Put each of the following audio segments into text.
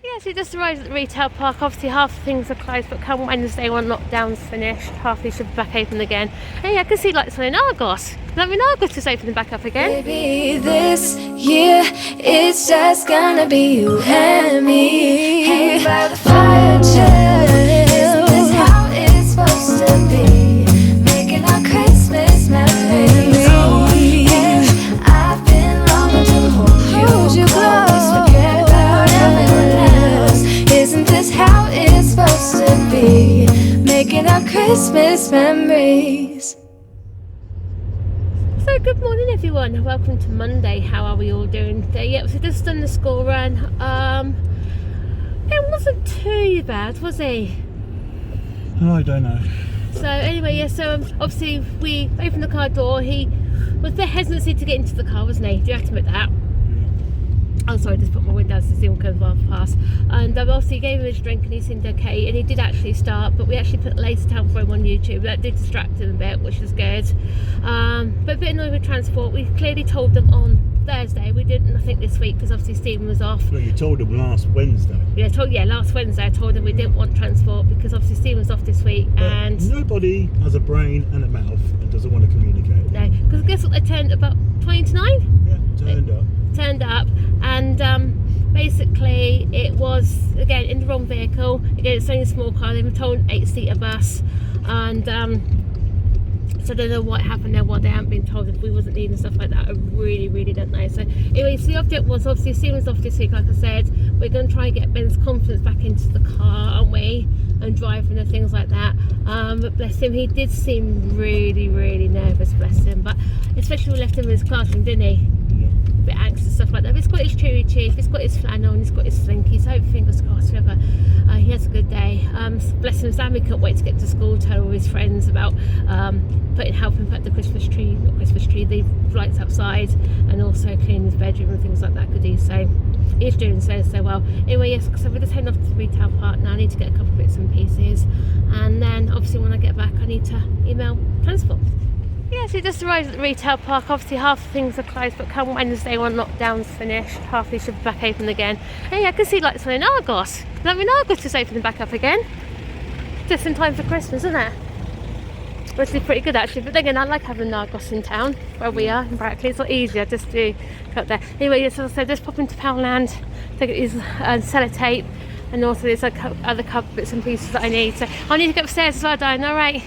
Yeah, so just arrived at the retail park. Obviously half the things are closed, but come Wednesday when lockdown's finished, half these should be back open again. Hey, I can see lights on in Argos. Does that mean Argos is opening back up again? Maybe this year it's just gonna be you and me, hanging by the fire chill. Isn't this how it's supposed to be? Making our Christmas memories. Oh, yeah, I've been longing to hold you close, forget about everyone else. Isn't this how it's supposed to be? Making our Christmas memories. So good morning everyone, and welcome to Monday. How are we all doing today? Yep, so just done the school run. It wasn't too bad, was he? Oh, I don't know. So anyway, yeah, so obviously we opened the car door. He was a bit hesitant to get into the car, wasn't he? Do you have to admit that? Oh, sorry, just put my windows to see what comes past. And obviously gave him his drink and he seemed okay, and he did actually start, but we actually put Lace Town for him on YouTube. That did distract him a bit, which was good. But a bit annoyed with transport. We clearly told them on Thursday. We didn't, I think, this week because obviously Stephen was off. Well, you told them last Wednesday. Yeah, last Wednesday I told them we didn't want transport because obviously Stephen was off this week. But and nobody has a brain and a mouth and doesn't want to communicate. no, because guess what, they turned about 20 to 9? Yeah, turned up, and basically it was again in the wrong vehicle. Again, it's only a small car. They were told an 8-seater bus, and so I don't know what happened there, what they haven't been told, if we wasn't needing stuff like that. I really don't know. So anyway, so the object was obviously Stephen's off this week, like I said. We're going to try and get Ben's confidence back into the car, aren't we, and driving and things like that. But bless him, he did seem really nervous, bless him, but especially when we left him in his classroom, didn't he? A bit anxious and stuff like that. But he's got his cheery chief, he's got his flannel, and he's got his slinky, so hope, fingers crossed, whoever, he has a good day. Bless him, Sammy couldn't wait to get to school, tell all his friends about helping put the the lights outside, and also cleaning his bedroom and things like that, could he? So he's doing so well. Anyway, yes, so we're just heading off to the retail park now. I need to get a couple of bits and pieces, and then obviously when I get back I need to email transport. Yeah, so just arrived at the retail park. Obviously half the things are closed, but come Wednesday when lockdown's finished, half these should be back open again. Hey, I can see lights on in Argos. Does that mean Argos is opening back up again? Just in time for Christmas, isn't it? Which is pretty good actually, but then again I like having Argos in town, where we are in Brackley. It's a lot easier just to go up there. Anyway, yes, as I said, just pop into Poundland to get these sellotape, and also there's like other couple bits and pieces that I need. So I need to get upstairs as well, Diane, alright?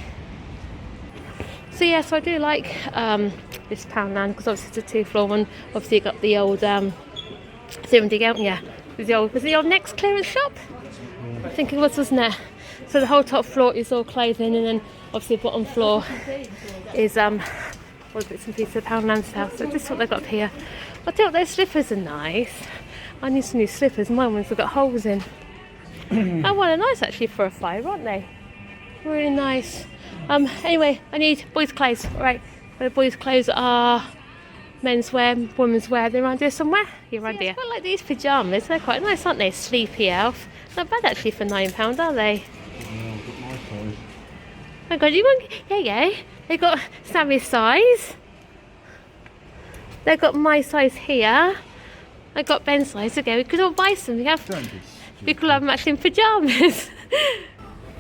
So yeah, so I do like this Poundland because obviously it's a 2-floor one. Obviously you got the old was the old Next clearance shop? I think it was, wasn't it? So the whole top floor is all clothing, and then obviously the bottom floor is all bits and pieces of Poundland stuff. So this is what they've got up here. I think those slippers are nice. I need some new slippers. My ones have got holes in. Oh well, they're nice actually for a fire, aren't they? Really nice. Anyway, I need boys' clothes. Right, the boys' clothes are men's wear, women's wear. They're around here somewhere. Here, around here. I quite like these pyjamas. They're quite nice, aren't they? Sleepy Elf. Not bad actually for £9, are they? Oh God, you want? Yeah. They got Sammy's size. They got my size here. I got Ben's size. Okay, we could all buy some. We could have matching pyjamas.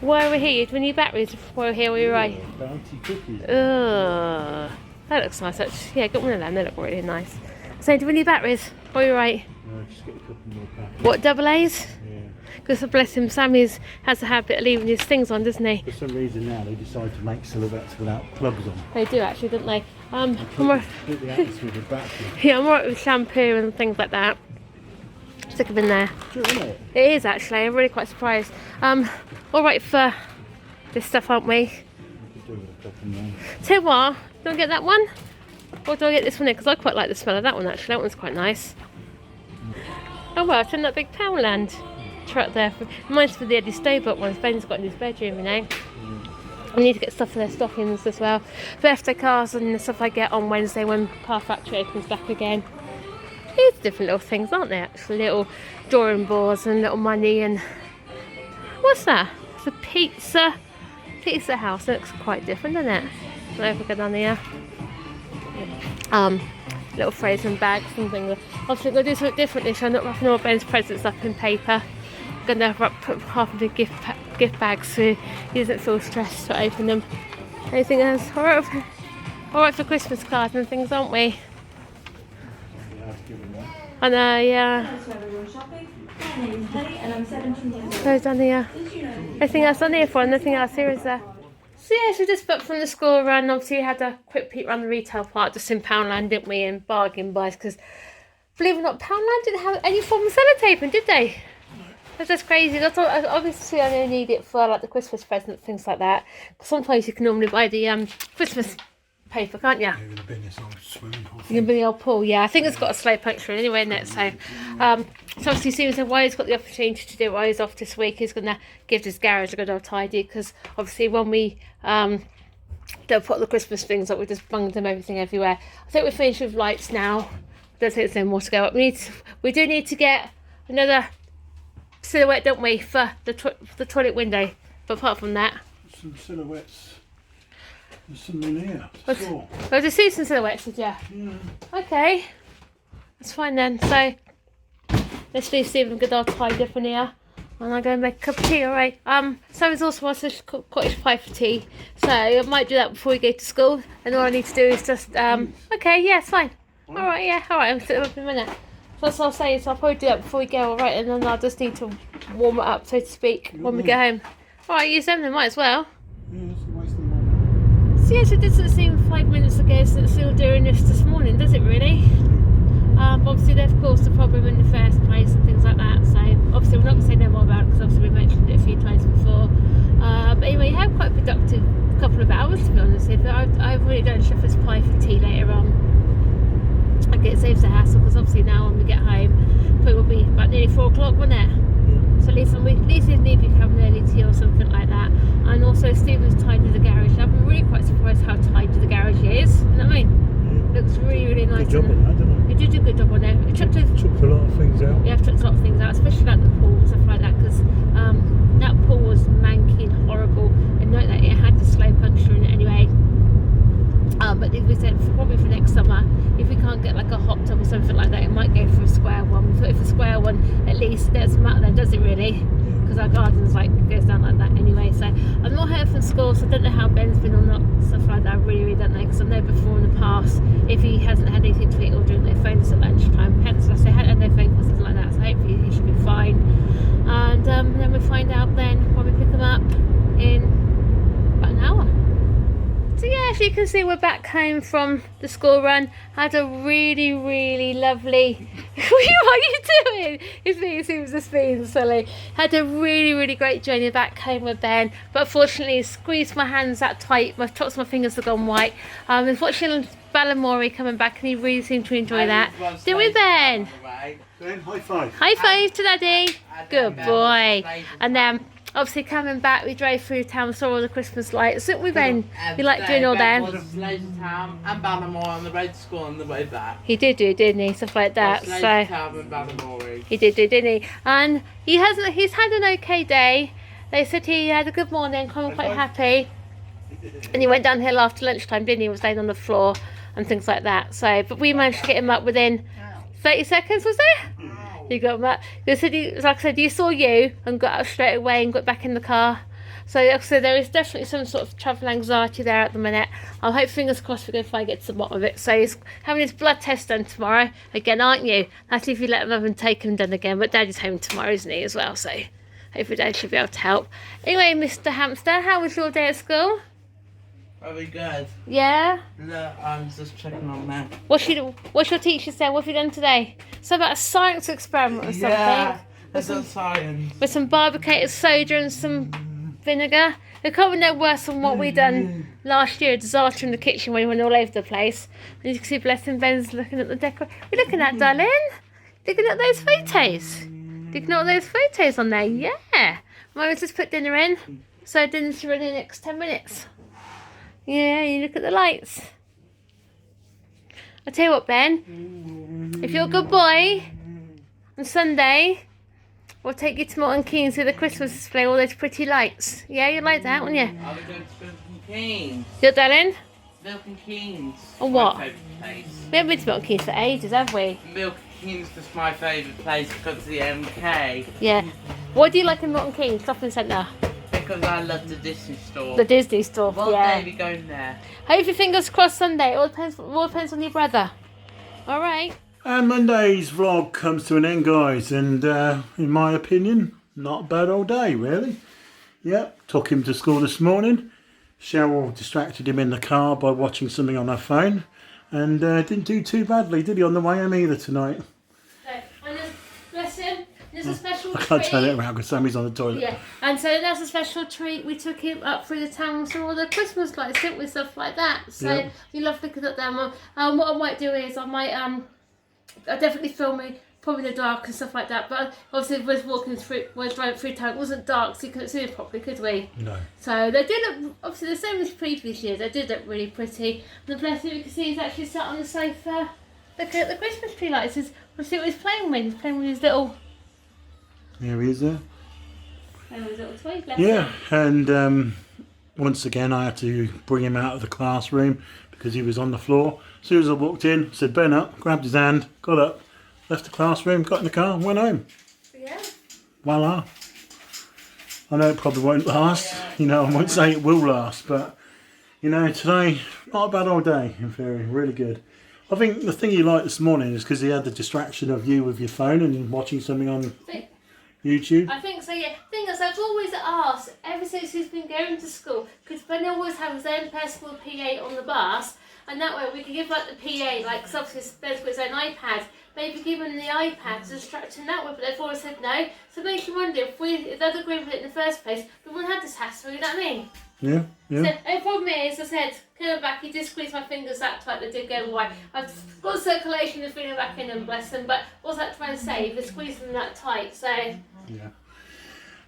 Why are we here? Do we need batteries while we're here? We're right. Bounty cookies. Ugh, that looks nice actually. Yeah, get one of them. They look really nice. So, do we need batteries? While we're right. No, just get a couple more packets. What, double A's? Yeah. Because bless him, Sammy's has a habit of leaving his things on, doesn't he? For some reason now they decide to make silhouettes without plugs on. They do actually, don't they? Completely atmosphere with battery. Yeah, I'm alright with shampoo and things like that. Stick them in there. True, isn't it? It is actually. I'm really quite surprised. Alright for this stuff, aren't we? Tell you what, do I get that one? Or do I get this one here? Because I quite like the smell of that one actually. That one's quite nice. Oh well, I've done that big Poundland truck there. Mine's for the Eddie Stowbot ones. Ben's got in his bedroom, you know. I need to get stuff for their stockings as well. Birthday cards and the stuff I get on Wednesday when Car Factory opens back again. These different little things, aren't they, actually? Little drawing boards and little money and... What's that? It's a pizza house. It looks quite different, doesn't it? I don't know if we go down here. Little phrase and bags and things. Obviously, I'm going to do something differently, so I'm not wrapping all Ben's presents up in paper. gonna put half of the gift bags so he doesn't feel stressed to open them. Anything else? Alright for Christmas cards and things, aren't we? I know, yeah. Close down here. Anything else on here for? Nothing else here, is there? So yeah, so just booked from the school run. Obviously, we had a quick peek around the retail part just in Poundland, didn't we? And bargain buys, because believe it or not, Poundland didn't have any form of sellotaping, did they? That's just crazy. That's all, obviously, I only need it for like the Christmas presents, things like that. Because sometimes you can normally buy the Christmas paper, can't you? Yeah, with a bit of old swimming pool. You can be the old pool, yeah. I think it's got a slow puncture anyway, isn't it? So obviously, Stephen said why he's got the opportunity to do it while he's off this week, he's going to give this garage a good old tidy, because obviously when we don't put the Christmas things up, we just bunged them everything everywhere. I think we're finished with lights now. I don't think there's no more to go up. We do need to get another silhouette, don't we, for the toilet window. But apart from that, Some silhouettes. There's some in here. Well, to see some silhouettes, did you? Yeah. Okay, that's fine then. So let's leave Stephen a good old tidy up in here, and I'll go and make a cup of tea. Alright. Someone's also wants a cottage pie for tea, so I might do that before we go to school. And all I need to do is just okay, yeah, it's fine. Alright, yeah, alright. I'll sit up in a minute. So that's what I'll say. So I'll probably do that before we go. Alright, and then I'll just need to warm it up, so to speak, when we get home. Alright, use them then, might as well. Yeah, it's a waste of money. So yes, it doesn't seem 5 minutes ago since we were doing this morning, does it really? Obviously they've caused a problem in the first place and things like that, so obviously we're not going to say no more about it, because obviously we mentioned it a few times before. But anyway, you have quite a productive couple of hours, to be honest with you. I've really done shepherd's pie for tea later on. Okay, it saves the hassle, because obviously now when we get home, it will be about nearly 4 o'clock, won't it? So at least if need be have an early tea or something like that. And also Stephen's tidied the garage. I'm really quite surprised how tidy the garage is. You know what I mean? Yeah. Looks really, really nice. Good job on that, didn't You did do a good job on there. You chucked a lot of things out. Yeah, I've chucked a lot of things out, especially like the pool and stuff like that, because that pool was manky and horrible. And note that it had the slow puncture in it anyway. But if we said probably for next summer, if we can't get like a hot tub or something like that, it might go for a square one. We thought if a square one, at least there's some out there, does it really? Because our garden's like goes down like that anyway. So I'm not heard from school, so I don't know how Ben's been or not, stuff like that. I really don't know, because I know before in the past, if he hasn't had anything to eat or drink, they phoned us at lunchtime. Hence I say had no phone calls, something like that. So hopefully he should be fine. And then we'll find out then when we pick him up in about an hour. So yeah, as you can see, we're back home from the school run. Had a really, really lovely... What are you doing? It seems just being silly. Had a really, really great journey back home with Ben. But unfortunately, squeezed my hands that tight. My tops of my fingers have gone white. Unfortunately, Balamori coming back, and he really seemed to enjoy that. Did we, Ben? Ben, high five. High five to Daddy. Good boy. And then... obviously coming back, we drove through town, saw all the Christmas lights, didn't we, Ben? We like doing all them. Town and Ballamore on the way to school on the way back. He did do, didn't he? Stuff like that. So Town and Ballamore. he did do, didn't he? And he's had an okay day. They said he had a good morning, kind of quite happy. And he went downhill after lunchtime, didn't he? He was laying on the floor and things like that. So, but we managed to get him up within 30 seconds, was it? You got that. They said, like I said, you saw you and got up straight away and got back in the car. So like I said, there is definitely some sort of travel anxiety there at the minute. I'll hope, fingers crossed, we're going to finally get to the bottom of it. So he's having his blood test done tomorrow again, aren't you? That's if you let him have and take him done again. But Daddy's home tomorrow, isn't he, as well? So hopefully Dad should be able to help. Anyway, Mr. Hamster, how was your day at school? Very good. Yeah? Look, I'm just checking on that. What's your teacher say? What have you done today? So about a science experiment or something? Yeah, it's on science. With some barbicated soda and some vinegar. It can't be no worse than what we done last year. A disaster in the kitchen when we went all over the place. And you can see Blessing Ben's looking at the decor. What are you looking at, darling? Looking at those photos. Looking at all those photos on there. Yeah. Mama's just put dinner in. So dinner's ready in the next 10 minutes. Yeah, you look at the lights. I'll tell you what, Ben. If you're a good boy, on Sunday, we'll take you to Milton Keynes to the Christmas display, all those pretty lights. Yeah, you like that, wouldn't you? Are we going to Milton Keynes? You're darling? Milton Keynes. On what? My favourite place. We haven't been to Milton Keynes for ages, have we? Milton Keynes is my favourite place because of the MK. Yeah. What do you like in Milton Keynes shopping centre? Because I love the Disney store. The Disney store, One yeah. day we going there. Hope your fingers crossed Sunday. It all depends on your brother. All right. And Monday's vlog comes to an end, guys, and in my opinion, not a bad old day, really. Yep, took him to school this morning. Cheryl distracted him in the car by watching something on her phone, and didn't do too badly, did he, on the way home either tonight? And bless him. There's a special I can't treat. turn it around because Sammy's on the toilet. Yeah, and so that's a special treat. We took him up through the town and saw all the Christmas lights, didn't we? Stuff like that. So Yeah. we love looking at them. What I might do is I might I'll definitely film me probably in the dark and stuff like that. But obviously we was driving through town. It wasn't dark, so you couldn't see it properly, could we? No. So they did look, obviously the same as previous years. They did look really pretty. And the blessing you can see he's actually sat on the sofa looking at the Christmas tree lights. We'll see what he's playing with. He's playing with his little. There he is there. Playing with his little toy. Bless Yeah, him. and once again I had to bring him out of the classroom because he was on the floor. As soon as I walked in, said Ben up, grabbed his hand, got up, left the classroom, got in the car, went home. Yeah. Voila. I know it probably won't last, you know, I won't say it will last, but you know, today, not a bad old day in theory, really good. I think the thing he liked this morning is because he had the distraction of you with your phone and watching something on YouTube. I think so, yeah. Thing is, I've always asked, ever since he's been going to school, because Ben always has his own personal PA on the bus, and that way we can give like the PA, like, because obviously Ben's got his own iPad, maybe give him the iPad to distract him that way, but they've always said no. So it makes you wonder if they'd agree with it in the first place, we wouldn't have this hassle, you know what I mean? Yeah, yeah. So the problem is, I said, coming back, he did squeeze my fingers that tight, they did go away. I've got circulation and feeling back in them, bless them, but what's that trying to say? They're squeezing them that tight, so... Yeah.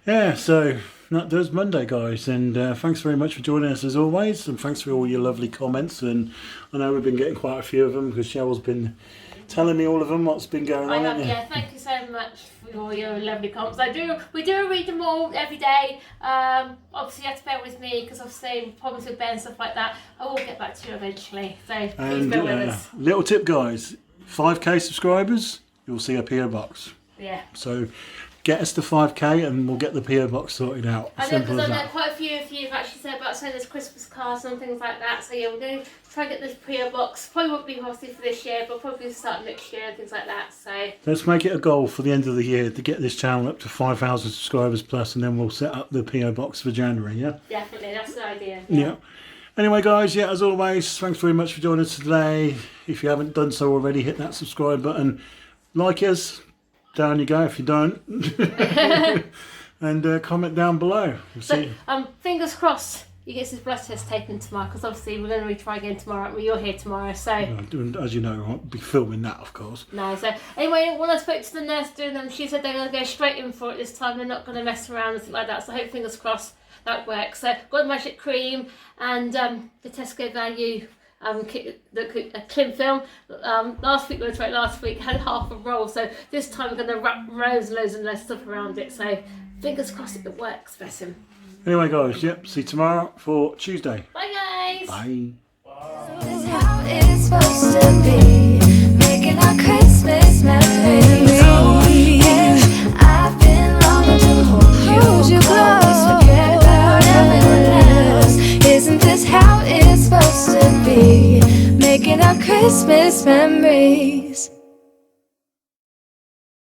Yeah, so that does Monday, guys, and thanks very much for joining us as always, and thanks for all your lovely comments, and I know we've been getting quite a few of them because Cheryl's been telling me all of them, what's been going on. Yeah, thank you so much for all your lovely comments. We do read them all every day. Obviously you have to bear with me because obviously problems with Ben and stuff like that. I will get back to you eventually, so please And bear with us. little tip, guys, 5k subscribers, you'll see a PO box. Yeah. So get us to 5k and we'll get the PO box sorted out. I know, Simple because as I know that. quite a few of you have actually said about sending us Christmas cards and things like that. So yeah, we're going to try and get this PO box. Probably won't be obviously for this year, but probably start next year and things like that. So Let's make it a goal for the end of the year to get this channel up to 5,000 subscribers plus, and then we'll set up the PO box for January, yeah? definitely, that's the idea. Yeah. Anyway, guys, yeah, as always, thanks very much for joining us today. If you haven't done so already, hit that subscribe button. Like us, down you go if you don't. And comment down below. We'll see. So, fingers crossed he gets his blood test taken tomorrow, because obviously we're going to retry again tomorrow. Well, you're here tomorrow, so... As you know, I won't be filming that, of course. No, so anyway, when I spoke to the nurse doing them, she said they're going to go straight in for it this time. They're not going to mess around and stuff like that. So I hope, fingers crossed, that works. So got the magic cream and the Tesco value the cling film. Last week, had half a roll. So this time we're going to wrap loads and loads of stuff around it. So fingers crossed it works, bless him. Anyway, guys, yep, see you tomorrow for Tuesday. Bye, guys. Bye. This is how it's supposed to be, making our Christmas memories.